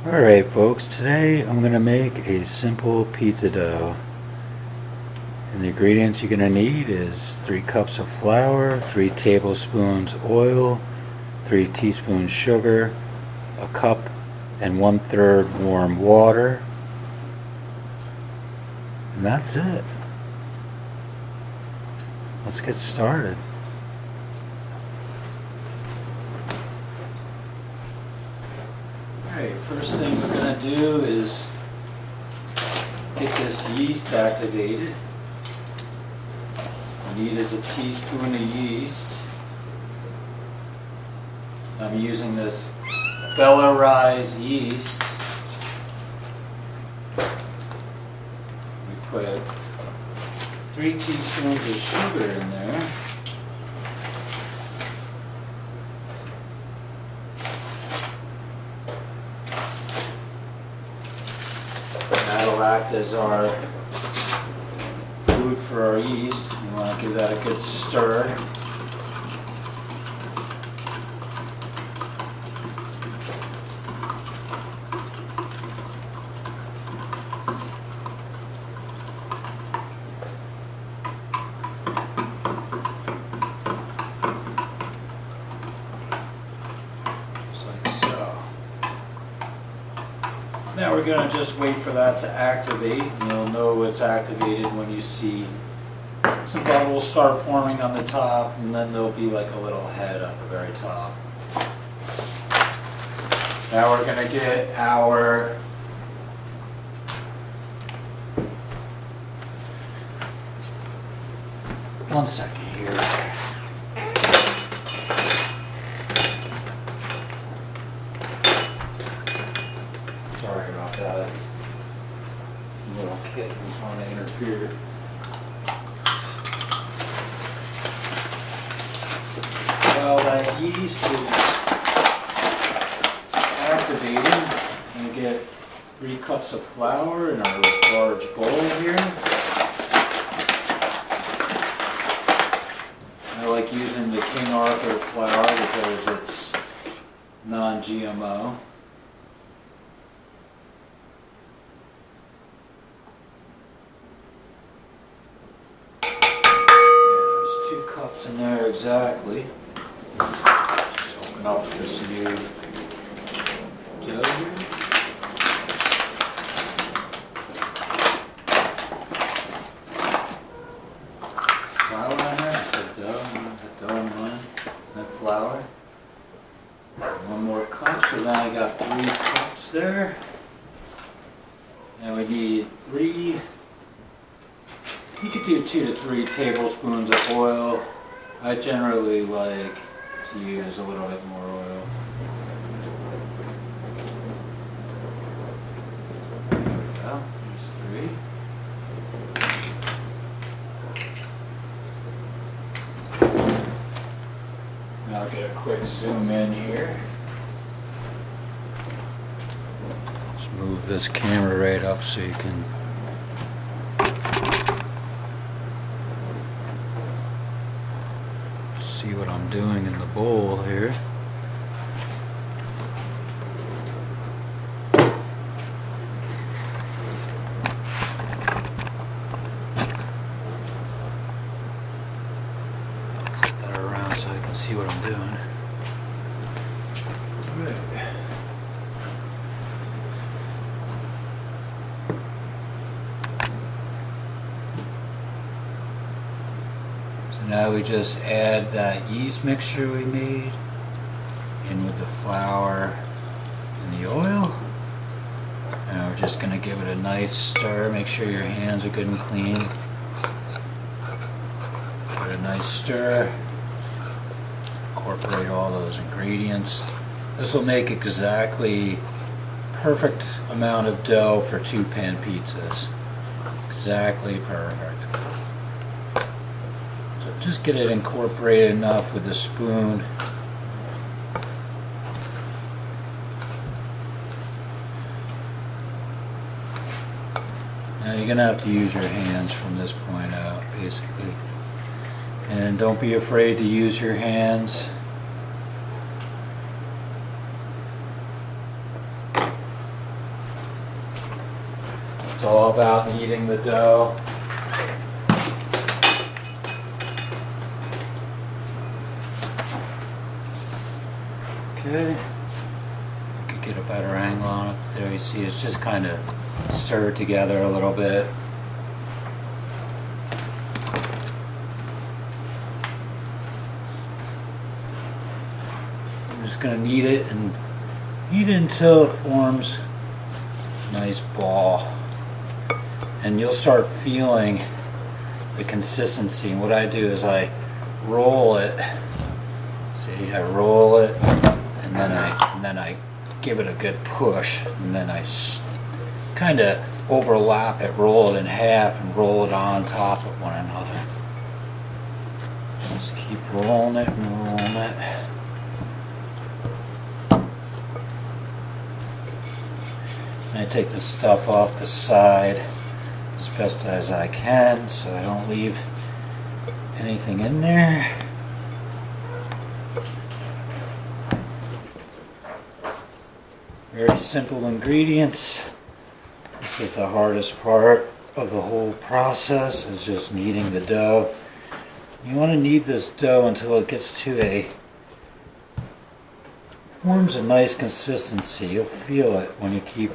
Alright folks, today I'm going to make a simple pizza dough. And the ingredients you're going to need is 3 cups of flour, 3 tablespoons oil, 3 teaspoons sugar, a cup and 1/3 warm water. And that's it. Let's get started. Alright, first thing we're going to do is get this yeast activated. What you need is a teaspoon of yeast. I'm using this Rise yeast. We put 3 teaspoons of sugar in there. That'll act as our food for our yeast. We want to give that a good stir. Now we're going to just wait for that to activate. You'll know it's activated when you see some bubbles start forming on the top, and then there'll be like a little head at the very top. Now we're going to get our one second here. Sorry about that. Some little kitten trying to interfere. While that yeast is activating, we get 3 cups of flour in our large bowl here. I like using the King Arthur flour because it's non-GMO. Cups in there exactly. Let's open up this new dough here. Flour in there. I said dough, not the dough in mine. And flour. 1 more cup, so now I got 3 cups there. And we need 3. You could do 2 to 3 tablespoons of oil. I generally like to use a little bit more oil. There we go. There's 3. Now I'll get a quick zoom in here. Let's move this camera right up so you can see what I'm doing in the bowl here. Flip that around so I can see what I'm doing. Now we just add that yeast mixture we made in with the flour and the oil. And we're just going to give it a nice stir. Make sure your hands are good and clean. Give it a nice stir. Incorporate all those ingredients. This will make exactly perfect amount of dough for 2-pan pizzas. Exactly perfect. Just get it incorporated enough with a spoon. Now you're going to have to use your hands from this point out, basically. And don't be afraid to use your hands. It's all about kneading the dough. Okay. I could get a better angle on it. There you see it's just kind of stirred together a little bit. I'm just going to knead it and knead it until it forms a nice ball. And you'll start feeling the consistency. And what I do is I roll it. See, I roll it, and then I give it a good push, and then I kind of overlap it, roll it in half, and roll it on top of one another. Just keep rolling it and rolling it. And I take the stuff off the side as best as I can, so I don't leave anything in there. Very simple ingredients. This is the hardest part of the whole process, is just kneading the dough. You want to knead this dough until it gets to forms a nice consistency. You'll feel it when you keep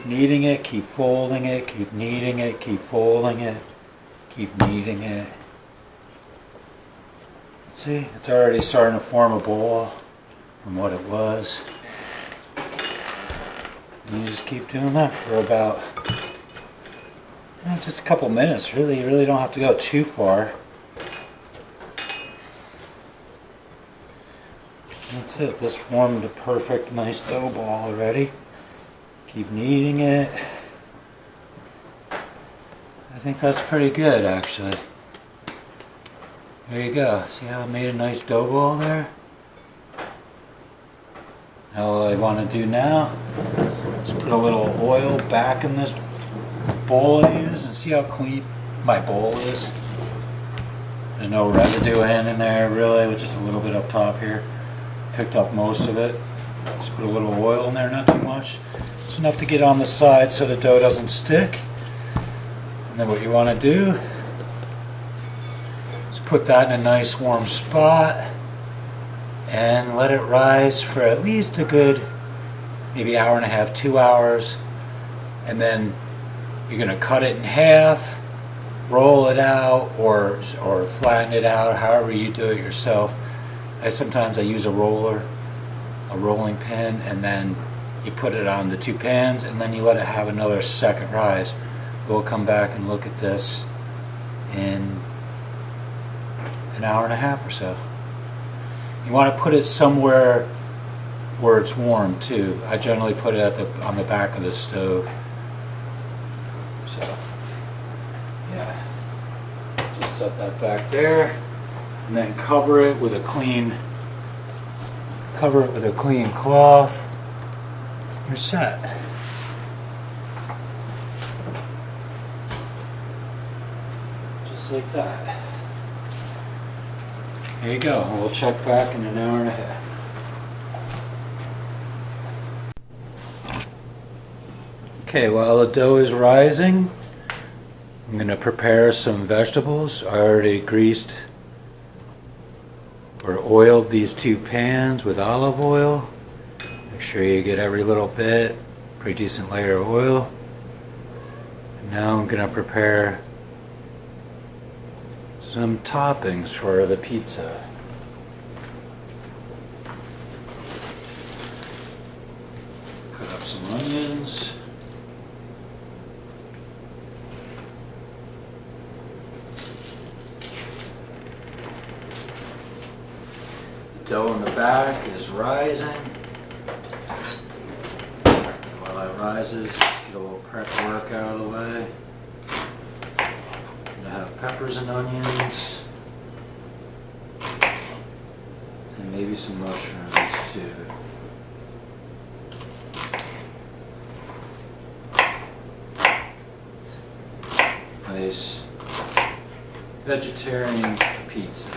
kneading it, keep folding it, keep kneading it, keep folding it, keep kneading it. See, it's already starting to form a ball from what it was. You just keep doing that for about just a couple minutes. Really, you really don't have to go too far. That's it. This formed a perfect, nice dough ball already. Keep kneading it. I think that's pretty good, actually. There you go. See how I made a nice dough ball there? Now all I want to do now is put a little oil back in this bowl I use, and see how clean my bowl is. There's no residue in there really, with just a little bit up top here. Picked up most of it. Just put a little oil in there, not too much. Just enough to get on the side so the dough doesn't stick. And then what you want to do is put that in a nice warm spot and let it rise for at least a good maybe hour and a half, 2 hours, and then you're going to cut it in half, roll it out, or flatten it out, however you do it yourself. Sometimes I use a roller, a rolling pin, and then you put it on the two pans, and then you let it have another second rise. We'll come back and look at this in an hour and a half or so. You want to put it somewhere where it's warm too. I generally put it on the back of the stove. So, yeah. Just set that back there, and then cover it with a clean cloth. You're set. Just like that. There you go. We'll check back in an hour and a half. Okay, while the dough is rising, I'm going to prepare some vegetables. I already greased or oiled these two pans with olive oil. Make sure you get every little bit, pretty decent layer of oil. And now I'm going to prepare some toppings for the pizza. Cut up some onions. The dough in the back is rising. While that rises, let's get a little prep work out of the way. I'm gonna have peppers and onions, and maybe some mushrooms too. Nice vegetarian pizza.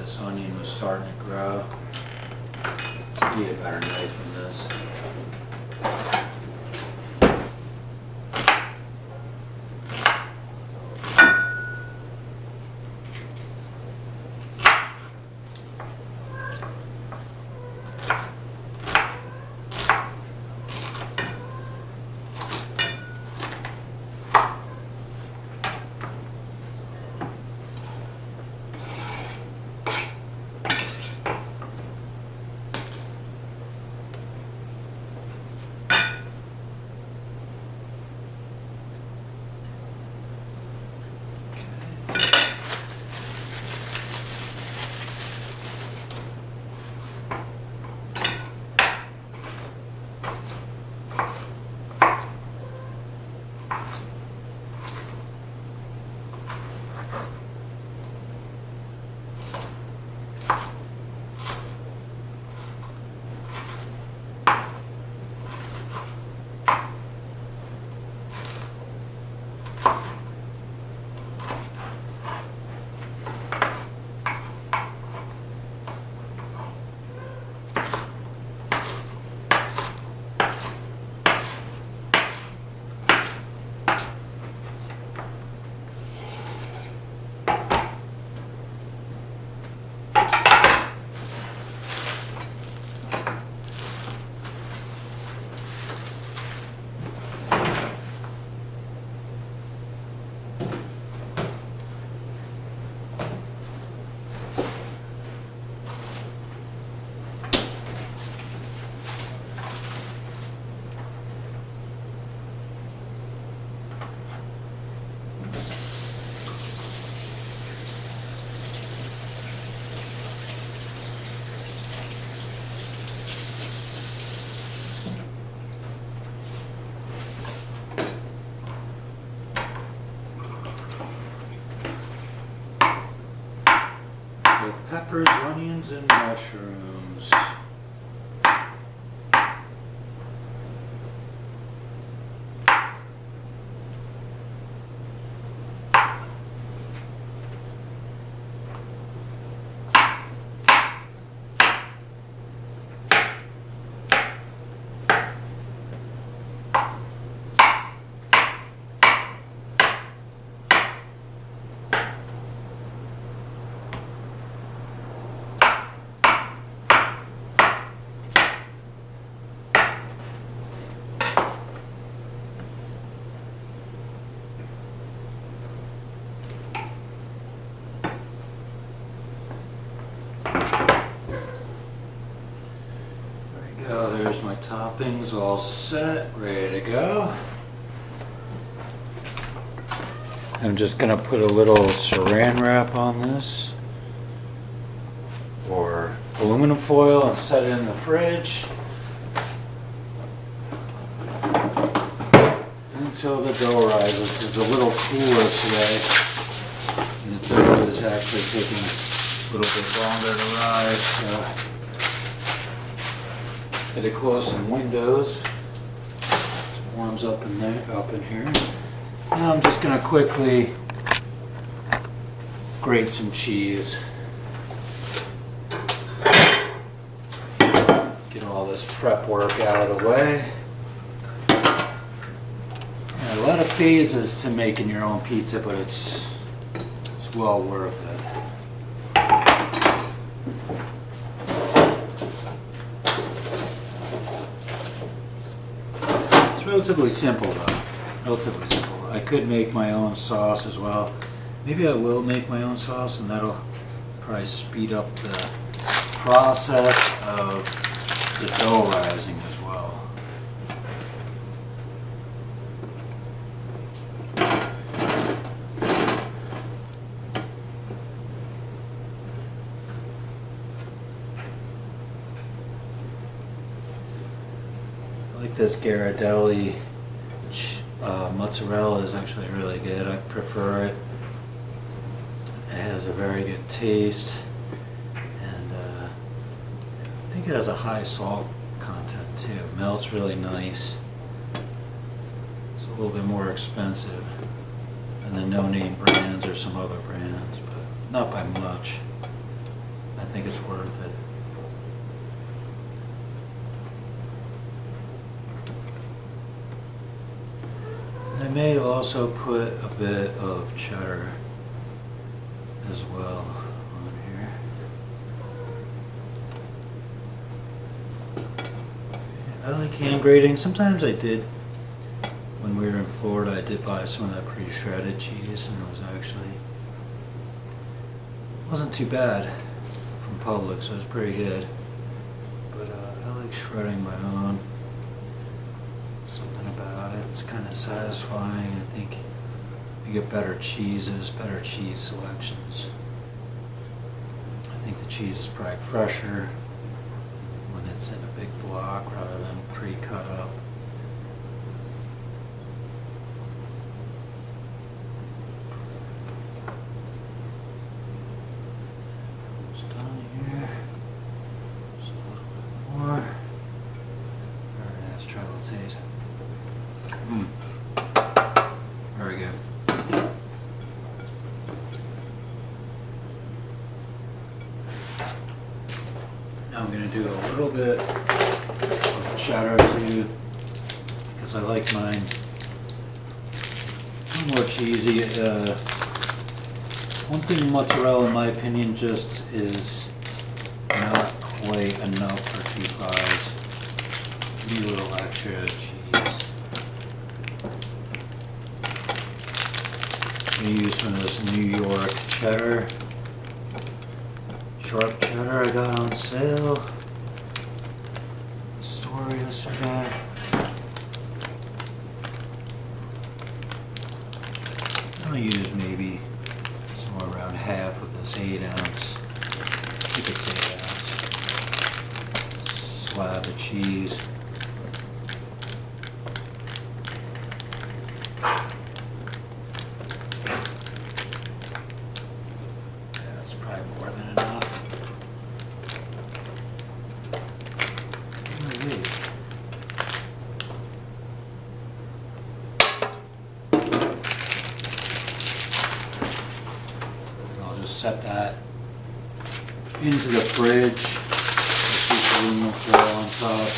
this onion was starting to grow. Need a better knife than this. Peppers, onions, and mushrooms. There's my toppings all set, ready to go. I'm just going to put a little saran wrap on this or aluminum foil and set it in the fridge until the dough rises. It's a little cooler today and the dough is actually taking a little bit longer to rise. So to close some windows. It warms up in there, up in here. Now I'm just going to quickly grate some cheese. Get all this prep work out of the way. And a lot of phases to making your own pizza, but it's well worth it. Relatively simple though, relatively simple. I could make my own sauce as well. Maybe I will make my own sauce and that'll probably speed up the process of the dough rising as well. This Ghirardelli mozzarella is actually really good. I prefer it. It has a very good taste, and I think it has a high salt content too. It melts really nice. It's a little bit more expensive than the no-name brands or some other brands, but not by much. I think it's worth it. I may also put a bit of cheddar as well on here. I like hand grating. Sometimes I did, when we were in Florida, I did buy some of that pre-shredded cheese, and it was actually, wasn't too bad from Publix, so it was pretty good. But I like shredding my own. Something about it, it's kind of satisfying. I think you get better cheeses, better cheese selections. I think the cheese is probably fresher when it's in a big block rather than pre-cut up. Almost done here. Just a little bit more. Alright, let's try a little taste. Very good. Now I'm going to do a little bit of cheddar too, because I like mine a little more cheesy. One thing mozzarella, in my opinion, just is not quite enough for 2 pies. Need a little extra cheese. I'm going to use some of this New York cheddar, sharp cheddar I got on sale at the store yesterday. I'm going to use maybe somewhere around half of this 8-ounce, I think it's 8 ounce, slab of cheese. Set that into the fridge. Keep the aluminum foil on top.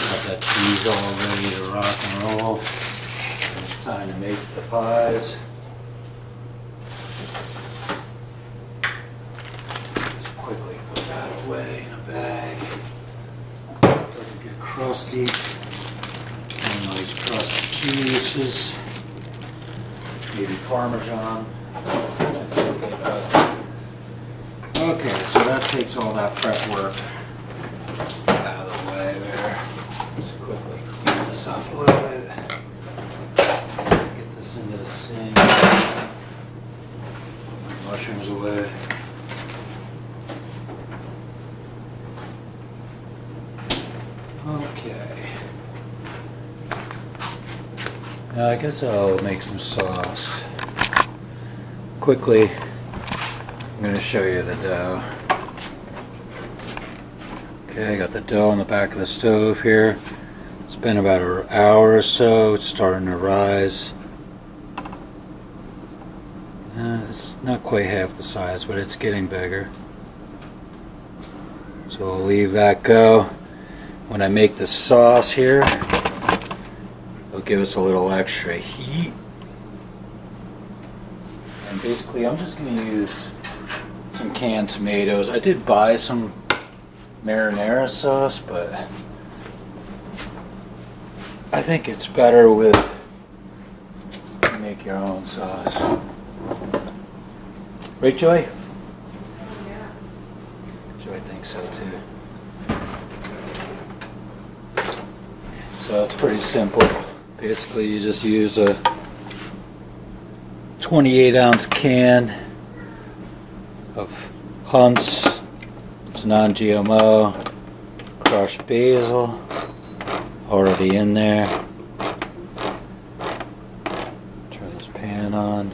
Got that cheese all ready to rock and roll. It's time to make the pies. Just quickly put that away in a bag. Doesn't get crusty. And nice crusty cheeses. Maybe Parmesan. Okay, so that takes all that prep work out of the way there. Just quickly clean this up a little bit. Get this into the sink. Put my mushrooms away. Okay. Now I guess I'll make some sauce. Quickly, I'm going to show you the dough. Okay, I got the dough on the back of the stove here. It's been about an hour or so. It's starting to rise. It's not quite half the size, but it's getting bigger. So we'll leave that go. When I make the sauce here, it'll give us a little extra heat. And basically I'm just going to use some canned tomatoes. I did buy some marinara sauce, but I think it's better with you make your own sauce. Right, Joy? Yeah. Joy thinks so too. So it's pretty simple. Basically you just use a 28-ounce can of Hunt's, it's non-GMO, crushed basil, already in there. Turn this pan on.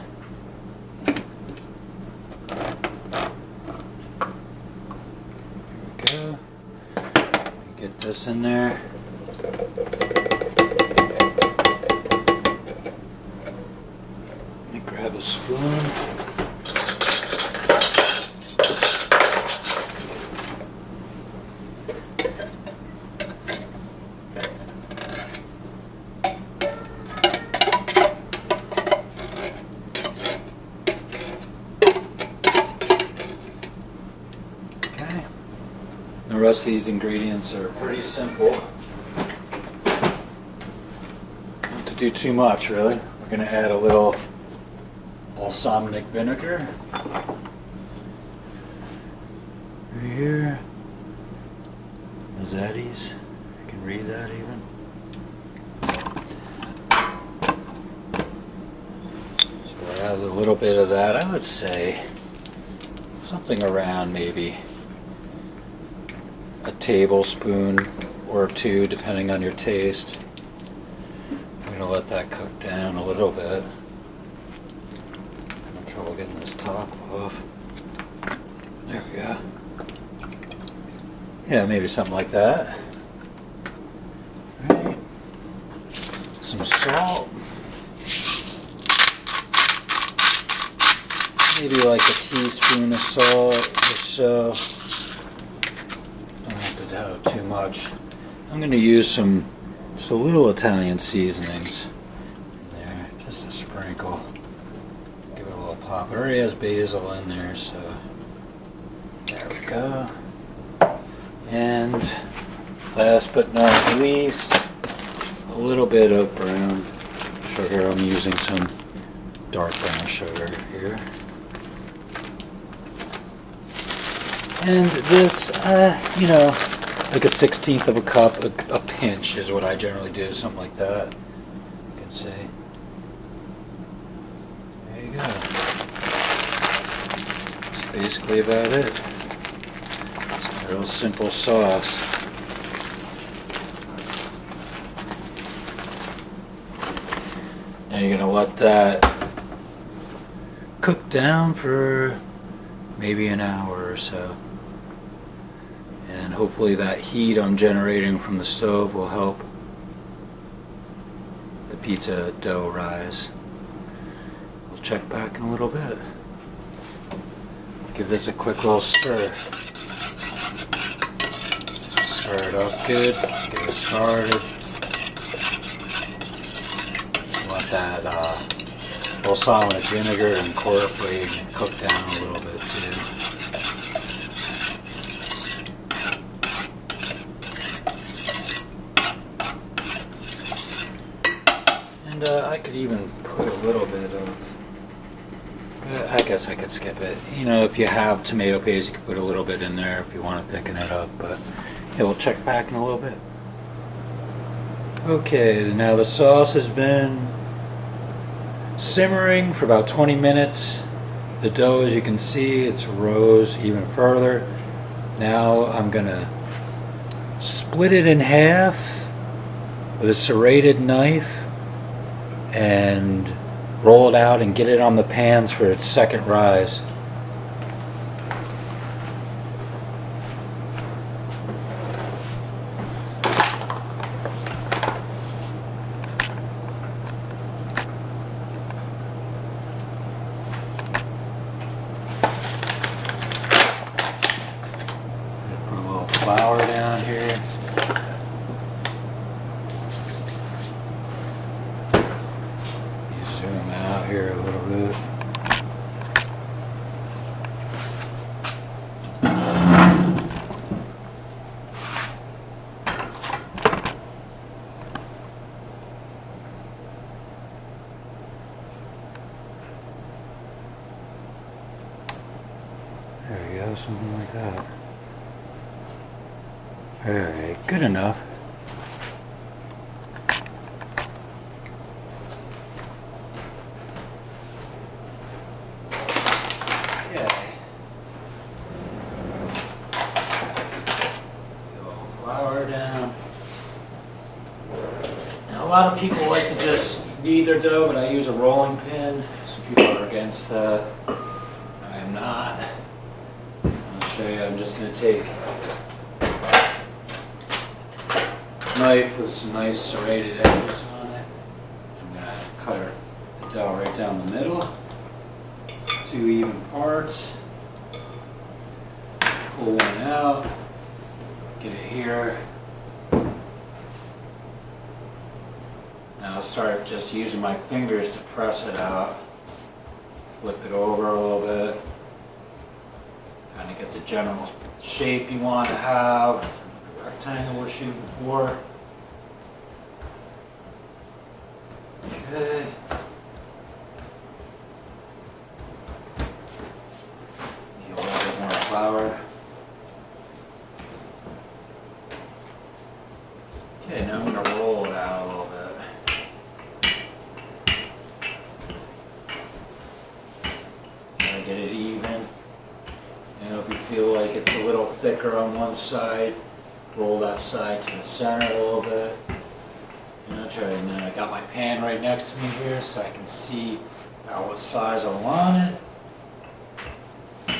Here we go. Get this in there. Grab a spoon. rest of these ingredients are pretty simple. Not to do too much, really. We're going to add a little balsamic vinegar. Right here. Mazzetti's. You can read that even. So add a little bit of that. I would say something around maybe a tablespoon or two, depending on your taste. I'm going to let that cook down a little bit. I'm having trouble getting this top off. There we go. Yeah, maybe something like that. Right. Some salt. Maybe like a teaspoon of salt or so. Don't have to have too much. I'm going to use just a little Italian seasonings in there, just a sprinkle. Give it a little pop. It already has basil in there, so there we go. And last but not least, a little bit of brown sugar. I'm using some dark brown sugar here. And this, like a 1/16 of a cup, a pinch is what I generally do, something like that, you can say. There you go. That's basically about it. It's a real simple sauce. Now you're going to let that cook down for maybe an hour or so. And hopefully that heat I'm generating from the stove will help the pizza dough rise. We'll check back in a little bit. Give this a quick little stir. Stir it up good. Get it started. Let that balsamic vinegar and incorporate and cook down a little bit too. And I could even put a little bit of, I guess I could skip it. If you have tomato paste, you can put a little bit in there if you want to thicken it up. But yeah, we'll check back in a little bit. Okay, now the sauce has been simmering for about 20 minutes. The dough, as you can see, it's rose even further. Now I'm gonna split it in half with a serrated knife and roll it out and get it on the pans for its second rise. Put a little flour down here. Zoom out here a little bit. There we go, something like that. Alright, good enough. Flour down. Now a lot of people like to just knead their dough, but I use a rolling pin. Some people are against that. I am not. I'll show you. I'm just going to take a knife with some nice serrated edges on it. I'm going to cut the dough right down the middle. 2 even parts. Pull one out. Get it here. Now I'll start just using my fingers to press it out. Flip it over a little bit. Kind Kind of get the general shape you want to have. Rectangle we're shooting for. Okay. Need a little bit more flour. Okay, now I'm going to roll it out a little bit. Try to get it even. You know, if you feel like it's a little thicker on one side, roll that side to the center a little bit. You know, and then I got my pan right next to me here so I can see about what size I want it.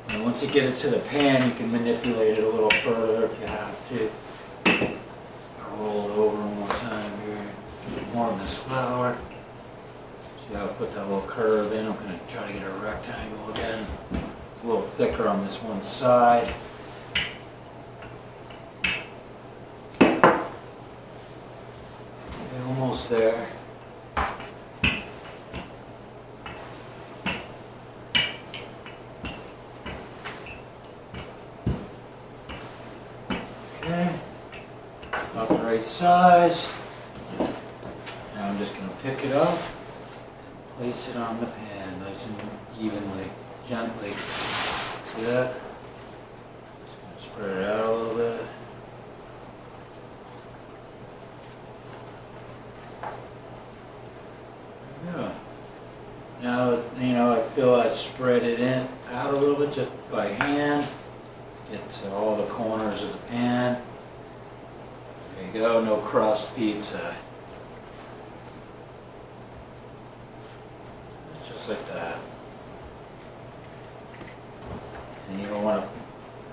And once you get it to the pan, you can manipulate it a little further if you have to. I'll roll it over one more time here. Warm this flour. See how I put that little curve in? I'm going to try to get a rectangle again. It's a little thicker on this one side. Almost there. Okay, about the right size. Now I'm just going to pick it up and place it on the pan nice and evenly, gently. See that? Just going to spread it out a little bit. Now, you know, I feel I spread it out a little bit just by hand. Get to all the corners of the pan. There you go, no crust pizza. Just like that. And you don't want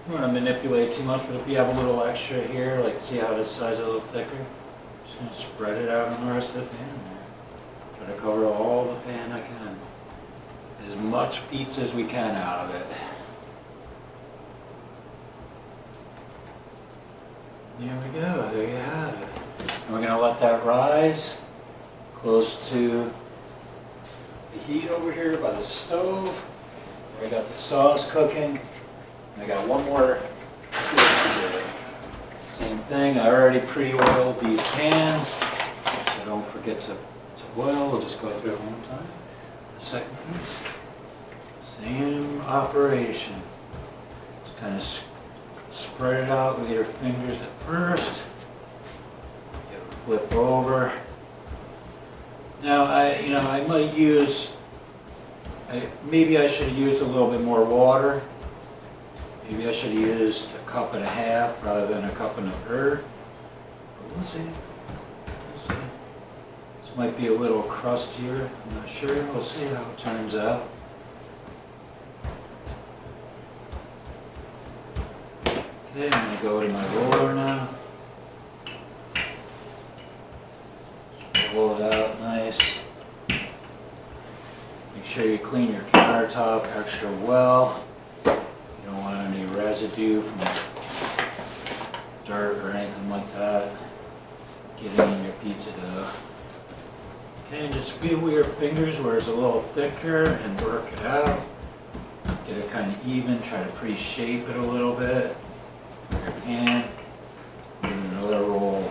to manipulate too much, but if you have a little extra here, like see how this side's a little thicker, I'm just going to spread it out on the rest of the pan there. Try to cover all the pan I can. As much pizza as we can out of it. There we go, there you have it. And we're going to let that rise close to the heat over here by the stove. I got the sauce cooking. And I got one more. Same thing, I already pre-oiled these pans. So don't forget to oil. We'll just go through it one time. The second piece. Same operation. Just kind of spread it out with your fingers at first. Flip over. Now I might use. Maybe I should have used a little bit more water. Maybe I should have used 1.5 cups rather than 1.25 cups. But we'll see. This might be a little crustier. I'm not sure. We'll see how it turns out. Okay, I'm going to go to my roller now. Just roll it out nice. Make sure you clean your countertop extra well. You don't want any residue from dirt or anything like that getting in your pizza dough. Okay, and just feel with your fingers where it's a little thicker and work it out. Get it kind of even, try to pre-shape it a little bit. Your pan, give it another roll.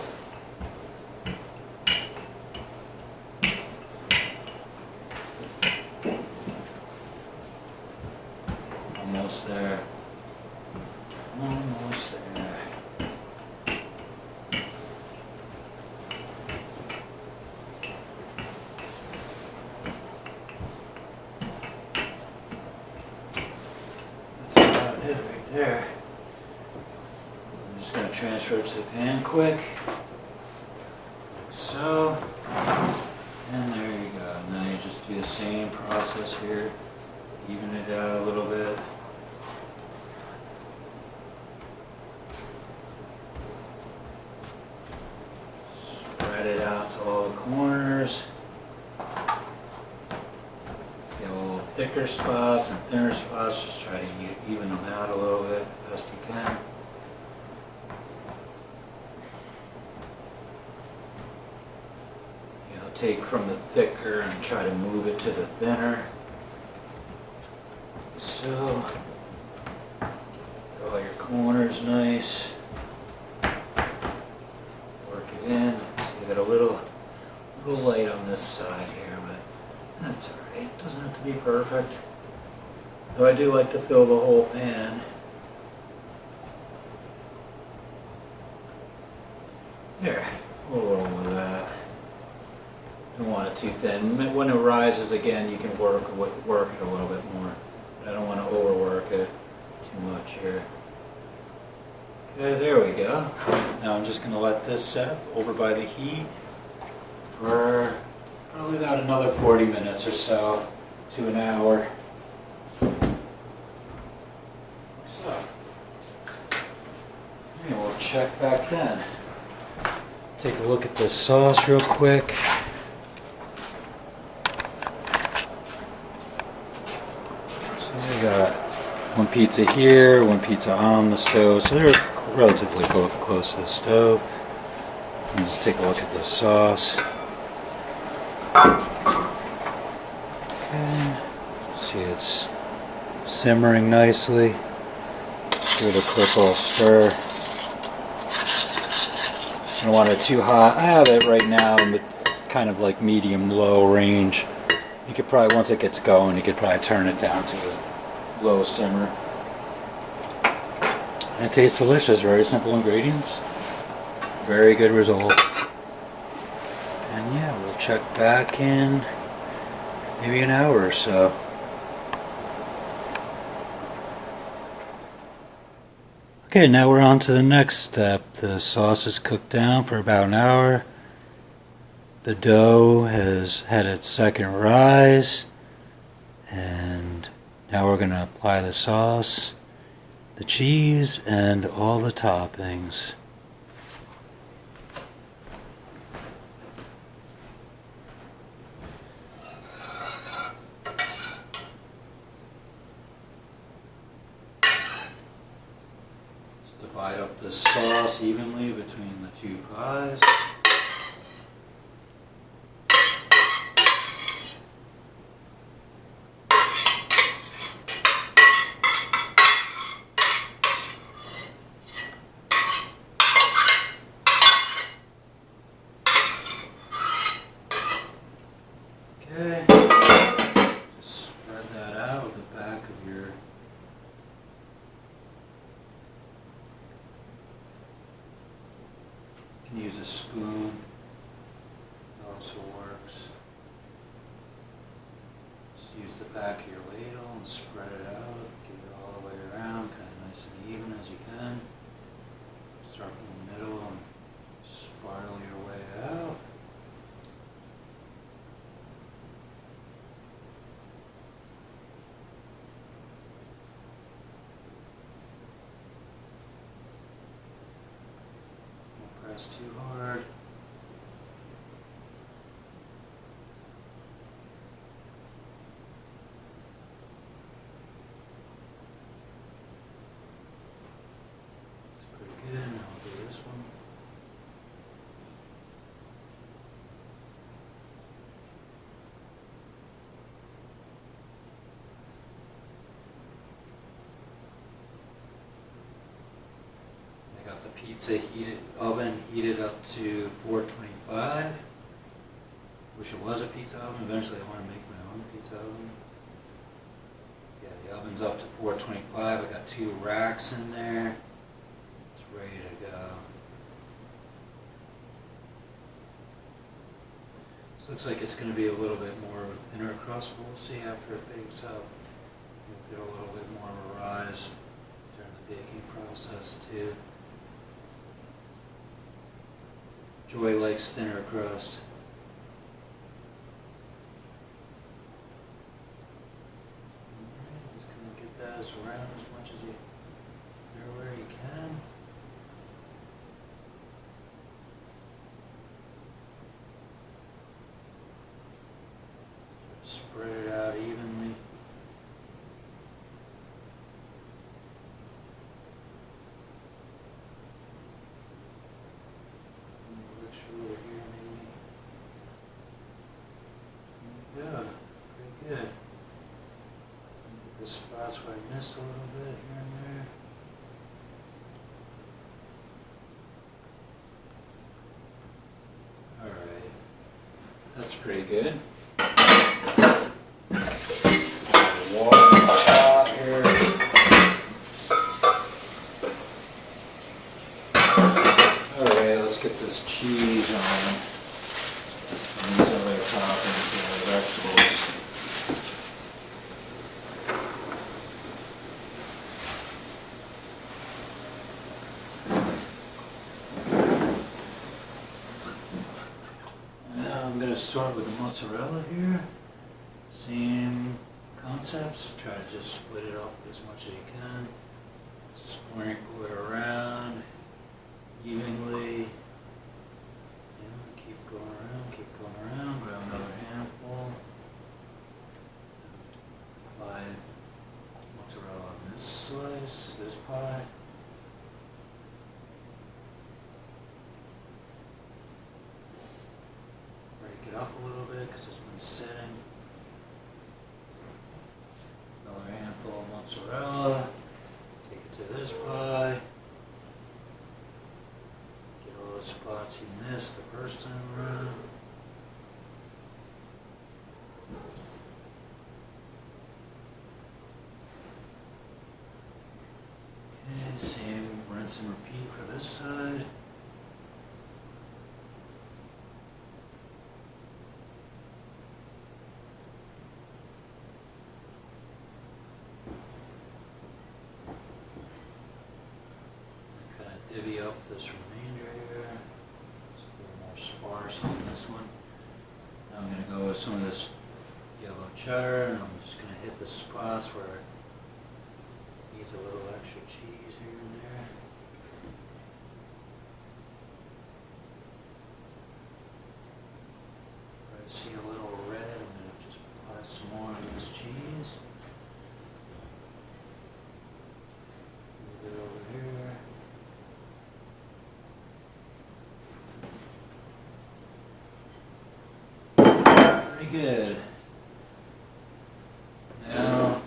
Almost there. Almost there. That's about it right there. I'm just going to transfer it to the pan quick. Like so. And there you go. Now you just do the same process here. Even it out a little bit. Spread it out to all the corners. Get a little thicker spots and thinner spots. Just try to even them out a little bit best you can. Take from the thicker and try to move it to the thinner. So, all your corners nice. Work it in. So you got a little light on this side here, but that's alright. It doesn't have to be perfect. Though I do like to fill the whole pan. There, we'll roll with that. Don't want it too thin. When it rises again, you can work it a little bit more. But I don't want to overwork it too much here. Okay, there we go. Now I'm just going to let this set over by the heat for probably about another 40 minutes or so to an hour. So, and we'll check back then. Take a look at this sauce real quick. So we got one pizza here, one pizza on the stove. So they're relatively both close to the stove. And just take a look at this sauce. Okay. See, it's simmering nicely. Give it a quick little stir. I don't want it too hot. I have it right now in the kind of like medium-low range. You could probably, once it gets going, you could probably turn it down to a low simmer. And it tastes delicious. Very simple ingredients. Very good result. And yeah, we'll check back in maybe an hour or so. Okay, now we're on to the next step. The sauce is cooked down for about an hour. The dough has had its second rise. And now we're going to apply the sauce, the cheese, and all the toppings. Divide up the sauce evenly between the two pies. Okay, just spread that out with the back of your use a spoon, it also works. Just use the back of your ladle and spread it out, get it all the way around, kind of nice and even as you can. Start from the middle and spiral your way out. Press too hard. It's pretty good. Now I'll do this one. Got the pizza oven heated up to 425. Wish it was a pizza oven. Eventually I want to make my own pizza oven. Yeah, the oven's up to 425. I got 2 racks in there. It's ready to go. This looks like it's going to be a little bit more of a thinner crust, but we'll see after it bakes up. You'll get a little bit more of a rise during the baking process too. Joy likes thinner crust. Just gonna get that as round as much as you everywhere you can. Spread it out evenly. Over here maybe. spots where I missed a little bit here and there. Alright, that's pretty good. Water on the top here. Alright, let's get this cheese on. And these other toppings, vegetables. I'm going to start with the mozzarella here. Same concepts. Try to just split it up as much as you can. Sprinkle it around evenly. Keep going around. Grab another handful. Apply mozzarella on this slice, this pie. Break it up a little bit because it's been sitting. Another handful of mozzarella. Take it to this pie. Get all the spots you missed the first time around. Okay, same rinse and repeat for this side. Divvy up this remainder here. It's a little more sparse on this one. Now I'm going to go with some of this yellow cheddar, and I'm just going to hit the spots where it needs a little extra cheese here and there. Where I see a little red, I'm going to just apply some more of this cheese. Move it over here. Good. Now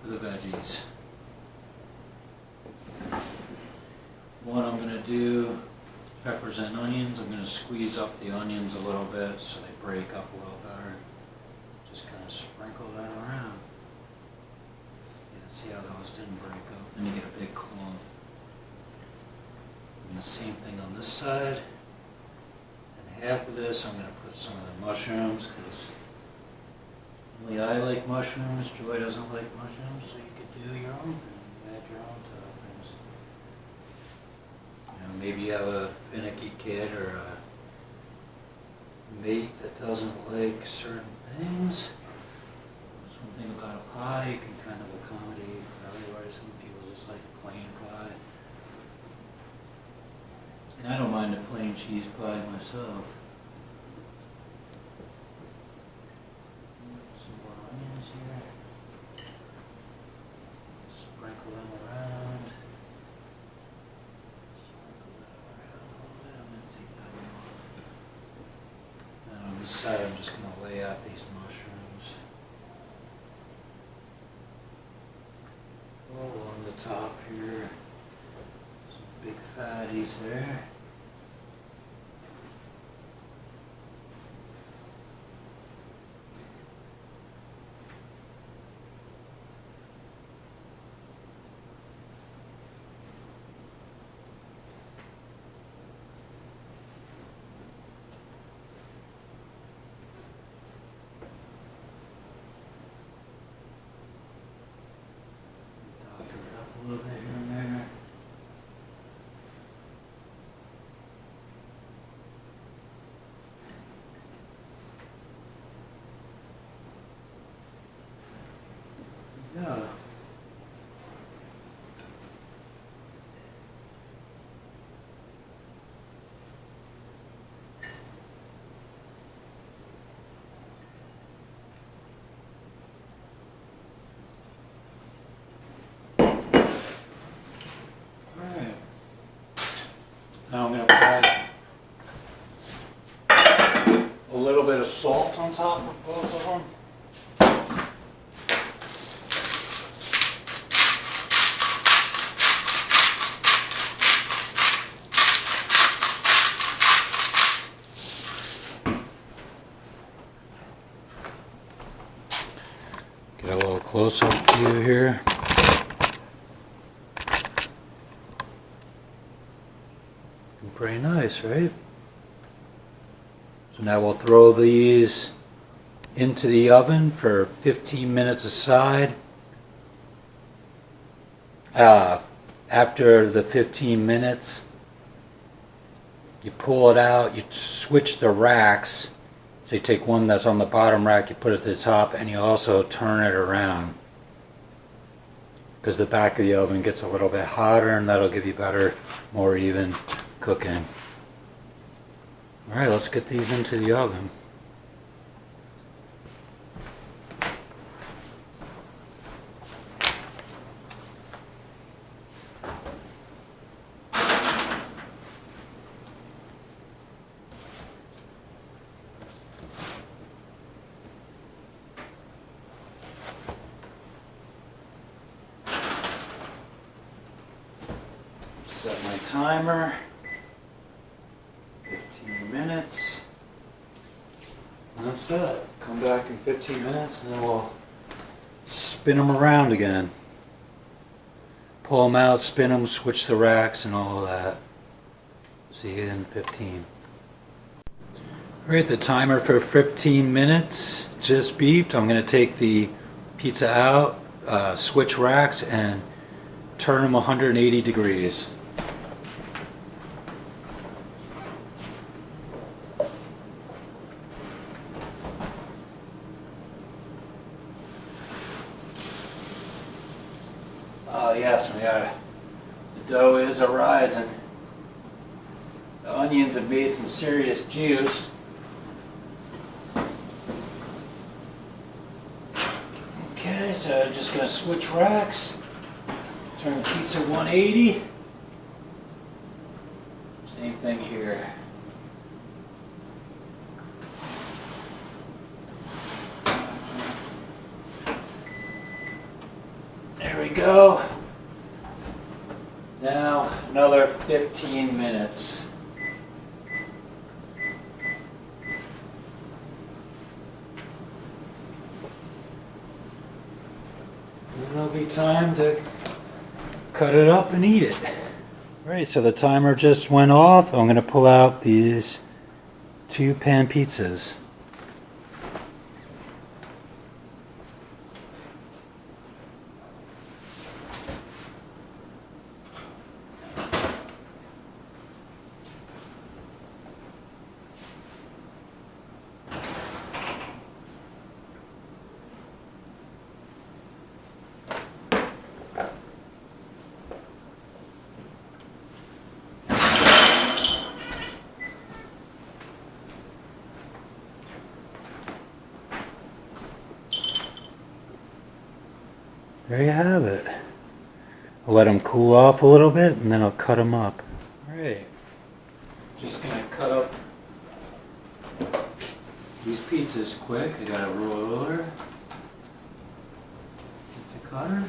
for the veggies. What I'm going to do, peppers and onions, I'm going to squeeze up the onions a little bit so they break up a little better. Just kind of sprinkle that around. Yeah, see how those didn't break up? Then you get a big clump. And the same thing on this side. Half of this, I'm going to put some of the mushrooms because only I like mushrooms. Joy doesn't like mushrooms, so you could do your own thing. Add your own toppings. You know, maybe you have a finicky kid or a mate that doesn't like certain things. Something about a pie you can kind of accommodate for everybody. Some people just like plain pie. And I don't mind a plain cheese pie myself. Some more onions here. Sprinkle them around. Sprinkle that around a little bit. I'm going to take that one off. And on this side, I'm just going to lay out these mushrooms. All along the top here. Big fatties there. Top it up a little bit here and there. Yeah. Alright. Now I'm going to add a little bit of salt on top of both of them. close-up view here. Pretty nice, right? So now we'll throw these into the oven for 15 minutes aside. After the 15 minutes, you pull it out, you switch the racks. So you take one that's on the bottom rack, you put it to the top, and you also turn it around, because the back of the oven gets a little bit hotter, and that'll give you better, more even cooking. Alright, let's get these into the oven. Set my timer. 15 minutes. And that's it. Come back in 15 minutes and then we'll spin them around again. Pull them out, spin them, switch the racks and all of that. See you in 15. Alright, the timer for 15 minutes just beeped. I'm going to take the pizza out, switch racks, and turn them 180 degrees. Yes, the dough is a-rising. The onions have made some serious juice. Okay, so I'm just going to switch racks. Turn pizza 180. Same thing here. There we go. Now another 15 minutes. And it'll be time to cut it up and eat it. Alright, so the timer just went off. I'm going to pull out these 2 pan pizzas. There you have it. I'll let them cool off a little bit and then I'll cut them up. Alright, just going to cut up these pizzas quick. I got a roller, pizza cutter,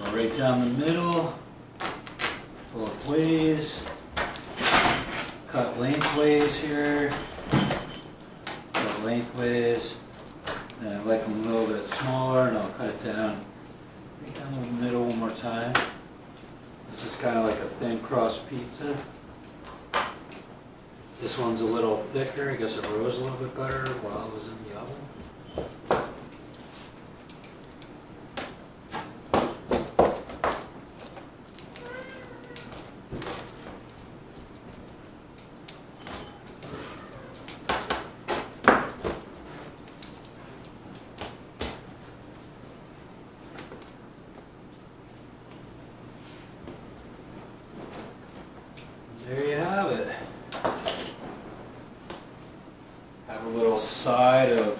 go right down the middle, both ways, cut lengthways here, cut lengthways. And I like them a little bit smaller, and I'll cut it down right down the middle one more time. This is kind of like a thin crust pizza. This one's a little thicker. I guess it rose a little bit better while it was in the oven. There you have it. Have a little side of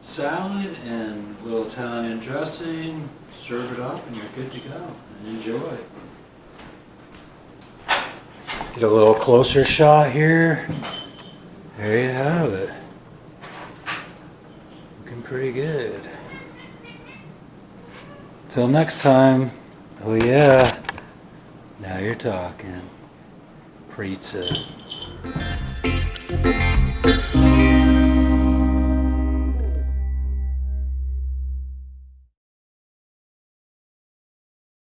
salad and a little Italian dressing. Serve it up and you're good to go. And enjoy. Get a little closer shot here. There you have it. Looking pretty good. Till next time. Oh yeah. Now you're talking. Pizza.